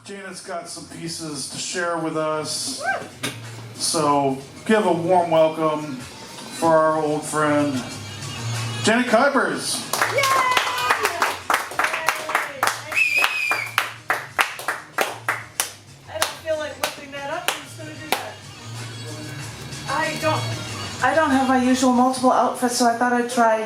Janet's got some pieces to share with us. So give a warm welcome for our old friend, Janet Kuypers. Yay! I don't feel like lifting that up. I'm just going to do that. I don't have my usual multiple outfits, so I thought I'd try,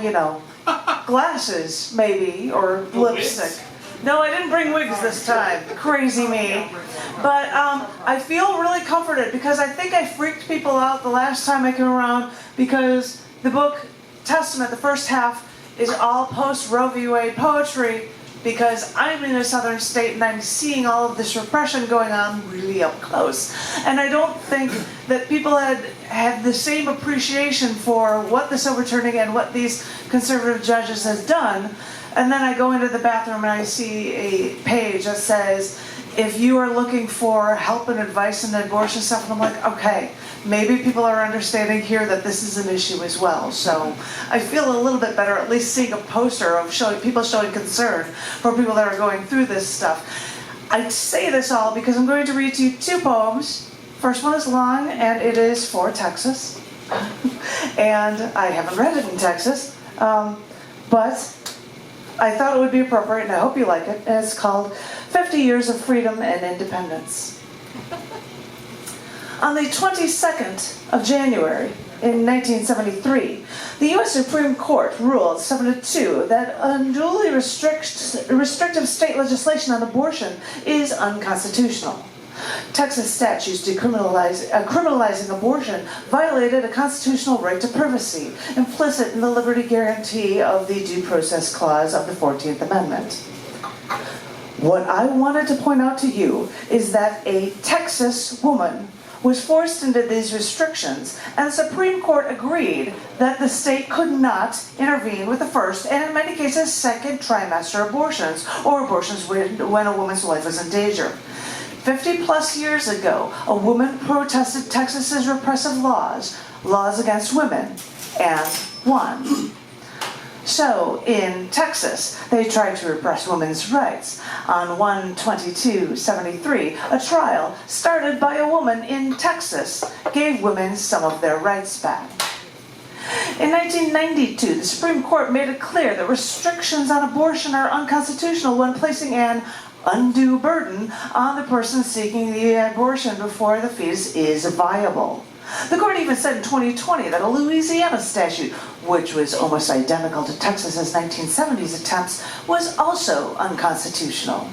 glasses maybe, or lipstick. No, I didn't bring wigs this time. Crazy me. But I feel really comforted because I think I freaked people out the last time I came around because the book Testament, the first half, is all post-Roe v. Wade poetry because I'm in a southern state and I'm seeing all of this repression going on really up close. And I don't think that people had the same appreciation for what this overturning and what these conservative judges has done. And then I go into the bathroom and I see a page that says, if you are looking for help and advice in abortion stuff, and I'm like, okay, maybe people are understanding here that this is an issue as well. So I feel a little bit better, at least seeing a poster of people showing concern for people that are going through this stuff. I say this all because I'm going to read to you two poems. First one is long, and it is for Texas. And I haven't read it in Texas, but I thought it would be appropriate, and I hope you like it. And it's called 50 Years of Freedom and Independence. On the 22nd of January in 1973, the U.S. Supreme Court ruled 7-2 that unduly restrictive state legislation on abortion is unconstitutional. Texas statutes criminalizing abortion violated a constitutional right to privacy, implicit in the liberty guarantee of the Due Process Clause of the 14th Amendment. What I wanted to point out to you is that a Texas woman was forced into these restrictions, and the Supreme Court agreed that the state could not intervene with the first, and in many cases, second trimester abortions, or abortions when a woman's life is in danger. 50 plus years ago, a woman protested Texas's repressive laws against women, and won. So, in Texas, they tried to repress women's rights. On 1/22/73, a trial started by a woman in Texas gave women some of their rights back. In 1992, the Supreme Court made it clear that restrictions on abortion are unconstitutional when placing an undue burden on the person seeking the abortion before the fetus is viable. The court even said in 2020 that a Louisiana statute, which was almost identical to Texas's 1970s attempts, was also unconstitutional.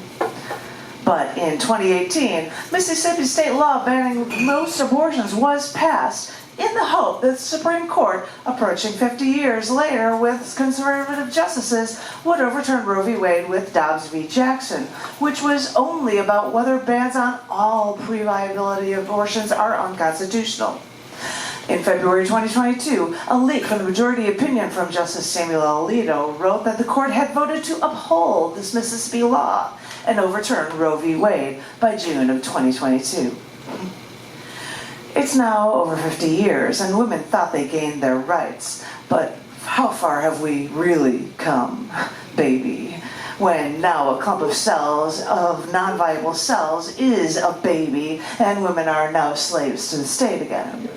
But in 2018, Mississippi state law banning most abortions was passed in the hope that the Supreme Court, approaching 50 years later with conservative justices, would overturn Roe v. Wade with Dobbs v. Jackson, which was only about whether bans on all pre-viability abortions are unconstitutional. In February 2022, a leak from the majority opinion from Justice Samuel Alito wrote that the court had voted to uphold this Mississippi law and overturn Roe v. Wade by June of 2022. It's now over 50 years, and women thought they gained their rights. But how far have we really come, baby? When now a clump of cells, of non-viable cells, is a baby, and women are now slaves to the state again.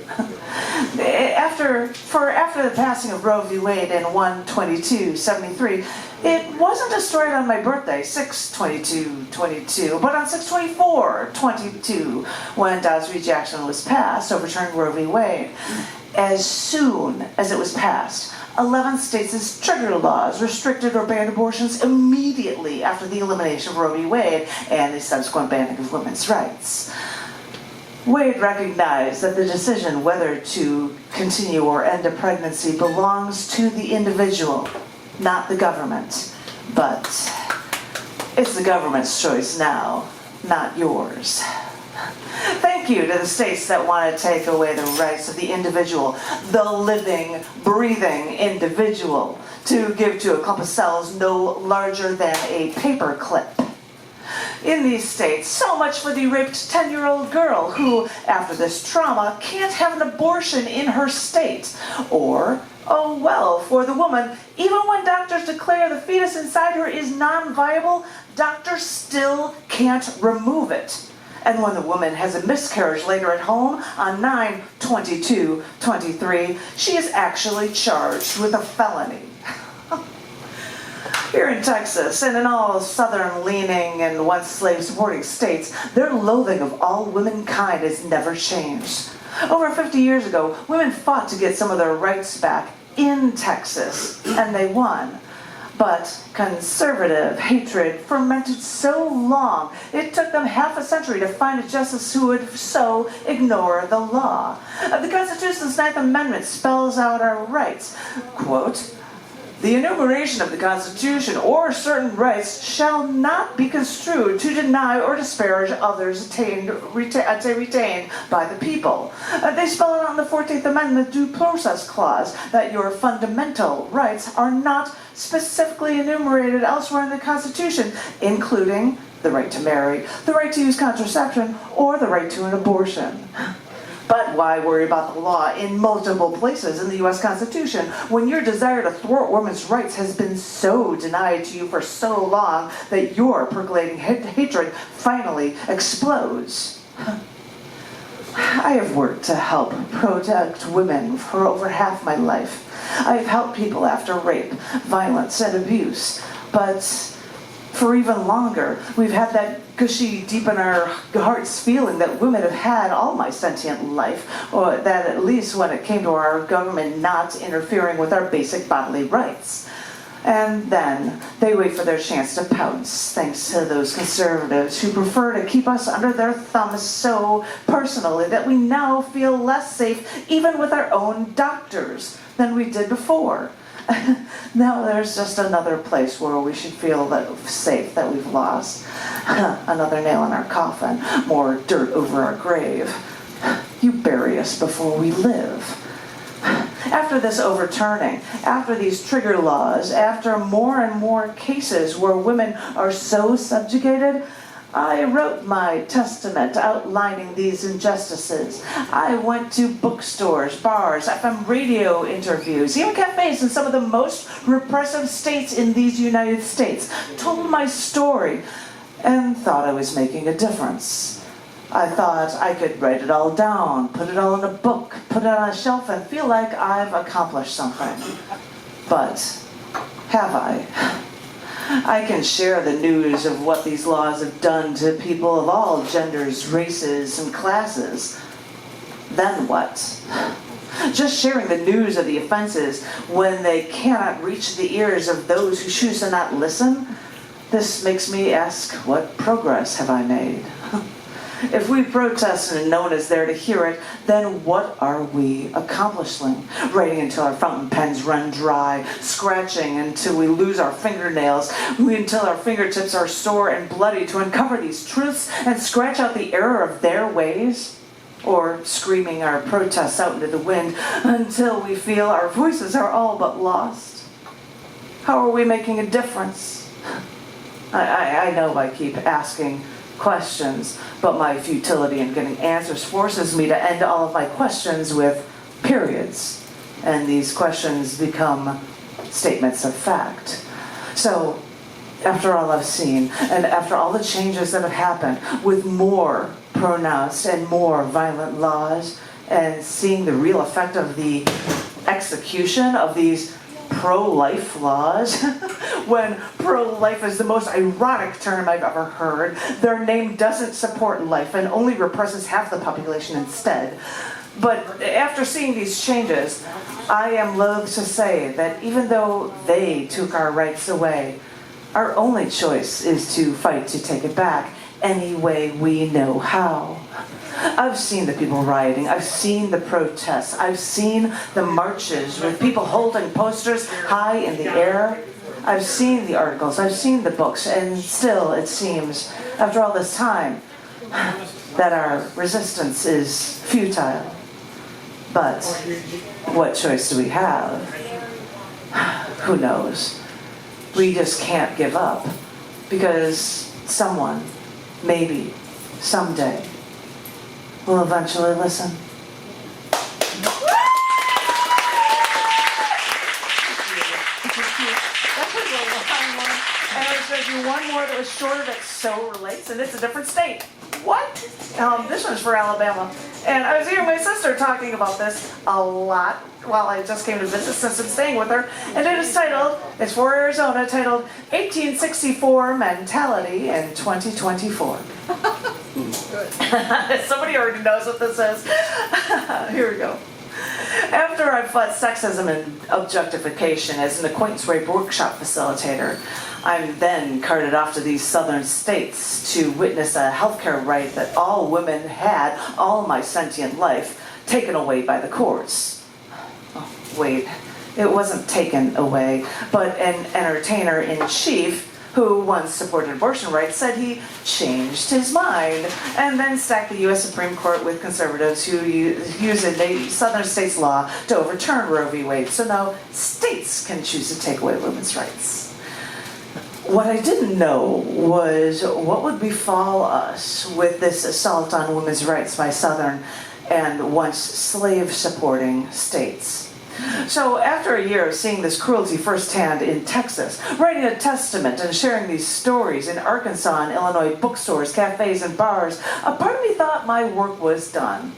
After the passing of Roe v. Wade in 1/22/73, it wasn't destroyed on my birthday, 6/22/22, but on 6/24/22, when Dobbs v. Jackson was passed, overturning Roe v. Wade. As soon as it was passed, 11 states' trigger laws restricted or banned abortions immediately after the elimination of Roe v. Wade and the subsequent banning of women's rights. Wade recognized that the decision whether to continue or end a pregnancy belongs to the individual, not the government. But it's the government's choice now, not yours. Thank you to the states that want to take away the rights of the individual, the living, breathing individual, to give to a clump of cells no larger than a paper clip. in these states. So much for the raped 10-year-old girl who, after this trauma, can't have an abortion in her state. Or, oh well, for the woman, even when doctors declare the fetus inside her is non-viable, doctors still can't remove it. And when the woman has a miscarriage later at home on 9/22/23, she is actually charged with a felony. Here in Texas, and in all southern-leaning and once slave-supporting states, their loathing of all womankind has never changed. Over 50 years ago, women fought to get some of their rights back in Texas, and they won. But conservative hatred fermented so long, it took them half a century to find a justice who would so ignore the law. The Constitution's Ninth Amendment spells out our rights. Quote, "The enumeration of the Constitution or certain rights shall not be construed to deny or disparage others retained by the people." They spell it out in the 14th Amendment Due Process Clause that your fundamental rights are not specifically enumerated elsewhere in the Constitution, including the right to marry, the right to use contraception, or the right to an abortion. But why worry about the law in multiple places in the U.S. Constitution when your desire to thwart women's rights has been so denied to you for so long that your percolating hatred finally explodes? I have worked to help protect women for over half my life. I've helped people after rape, violence, and abuse. But for even longer, we've had that gushy, deep in our hearts feeling that women have had all my sentient life, or that at least when it came to our government not interfering with our basic bodily rights. And then they wait for their chance to pounce, thanks to those conservatives who prefer to keep us under their thumbs so personally that we now feel less safe even with our own doctors than we did before. Now there's just another place where we should feel safe that we've lost. Another nail in our coffin, more dirt over our grave. You bury us before we live. After this overturning, after these trigger laws, after more and more cases where women are so subjugated, I wrote my testament outlining these injustices. I went to bookstores, bars, FM radio interviews, even cafes in some of the most repressive states in these United States, told my story, and thought I was making a difference. I thought I could write it all down, put it all in a book, put it on a shelf, and feel like I've accomplished something. But have I? I can share the news of what these laws have done to people of all genders, races, and classes. Then what? Just sharing the news of the offenses when they cannot reach the ears of those who choose to not listen? This makes me ask, what progress have I made? If we protest and no one is there to hear it, then what are we accomplishing? Writing until our fountain pens run dry, scratching until we lose our fingernails, until our fingertips are sore and bloody to uncover these truths and scratch out the error of their ways? Or screaming our protests out into the wind until we feel our voices are all but lost? How are we making a difference? I know I keep asking questions, but my futility in getting answers forces me to end all of my questions with periods, and these questions become statements of fact. So, after all I've seen, and after all the changes that have happened, with more pronounced and more violent laws, and seeing the real effect of the execution of these pro-life laws, when pro-life is the most ironic term I've ever heard. Their name doesn't support life and only represses half the population instead. But after seeing these changes, I am loath to say that even though they took our rights away, our only choice is to fight to take it back any way we know how. I've seen the people rioting, I've seen the protests, I've seen the marches with people holding posters high in the air. I've seen the articles, I've seen the books, and still it seems, after all this time, that our resistance is futile. But what choice do we have? Who knows? We just can't give up, because someone maybe, someday, will eventually listen. And I was going to do one more that was shorter that so relates, and it's a different state. What? This one's for Alabama. And I was hearing my sister talking about this a lot while I just came to visit since I'm staying with her. And it is titled, it's for Arizona, titled 1864 Mentality in 2024. Somebody already knows what this is. Here we go. After I fought sexism and objectification as an acquaintance rape workshop facilitator, I'm then carted off to these southern states to witness a healthcare right that all women had all my sentient life taken away by the courts. Oh, wait, it wasn't taken away, but an entertainer-in-chief who once supported abortion rights said he changed his mind and then stacked the U.S. Supreme Court with conservatives who use a southern states law to overturn Roe v. Wade. So now states can choose to take away women's rights. What I didn't know was what would befall us with this assault on women's rights by southern and once slave-supporting states. So after a year of seeing this cruelty firsthand in Texas, writing a testament and sharing these stories in Arkansas and Illinois bookstores, cafes, and bars, a part of me thought my work was done.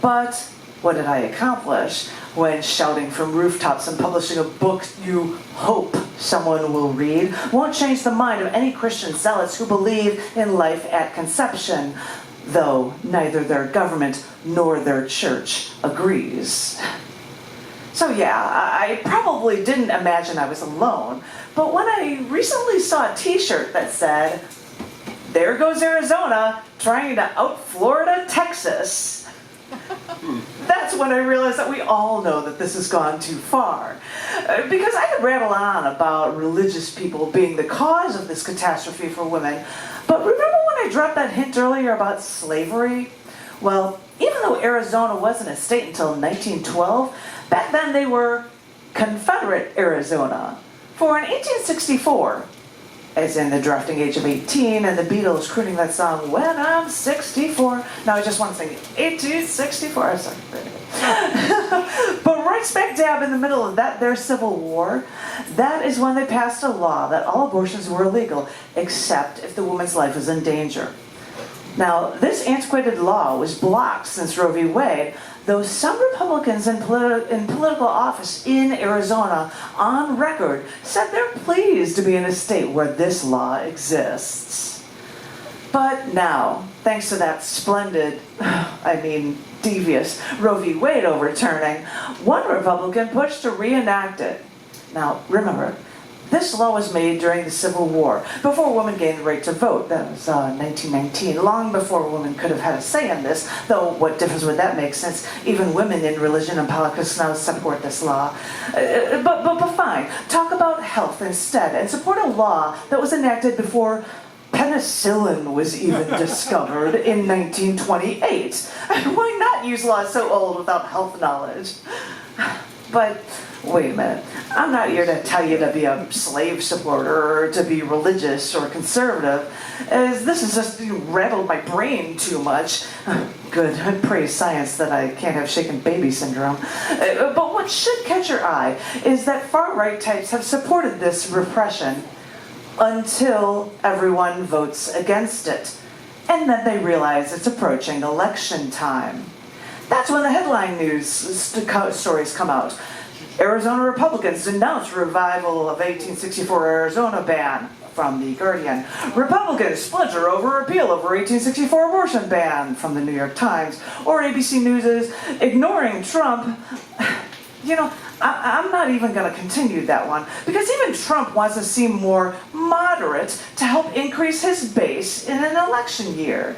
But what did I accomplish when shouting from rooftops and publishing a book you hope someone will read won't change the mind of any Christian zealots who believe in life at conception, though neither their government nor their church agrees? So yeah, I probably didn't imagine I was alone, but when I recently saw a t-shirt that said, "There goes Arizona, trying to out-Florida Texas," that's when I realized that we all know that this has gone too far. Because I could rattle on about religious people being the cause of this catastrophe for women, but remember when I dropped that hint earlier about slavery? Well, even though Arizona wasn't a state until 1912, back then they were Confederate Arizona. For in 1864, as in the drafting age of 18 and the Beatles crooning that song, "When I'm 64." Now I just want to sing 1864. I'm sorry. But right smack dab in the middle of that their Civil War, that is when they passed a law that all abortions were illegal, except if the woman's life was in danger. Now, this antiquated law was blocked since Roe v. Wade, though some Republicans in political office in Arizona, on record, said they're pleased to be in a state where this law exists. But now, thanks to that splendid, devious Roe v. Wade overturning, one Republican pushed to reenact it. Now, remember, this law was made during the Civil War, before women gained the right to vote. That was 1919, long before women could have had a say in this, though what difference would that make since even women in religion and politics now support this law? But fine, talk about health instead and support a law that was enacted before penicillin was even discovered in 1928. Why not use laws so old without health knowledge? But wait a minute, I'm not here to tell you to be a slave supporter or to be religious or conservative, as this has just rattled my brain too much. Good, praise science that I can't have shaken baby syndrome. But what should catch your eye is that far-right types have supported this repression until everyone votes against it. And then they realize it's approaching election time. That's when the headline news stories come out. Arizona Republicans denounce revival of 1864 Arizona ban, from The Guardian. Republicans splinter over repeal of 1864 abortion ban, from the New York Times. Or ABC News is ignoring Trump. You know, I'm not even going to continue that one, because even Trump wants to seem more moderate to help increase his base in an election year.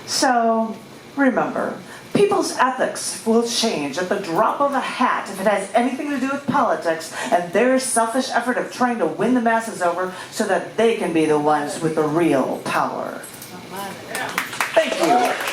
So, remember, people's ethics will change at the drop of a hat if it has anything to do with politics and their selfish effort of trying to win the masses over so that they can be the ones with the real power. Thank you.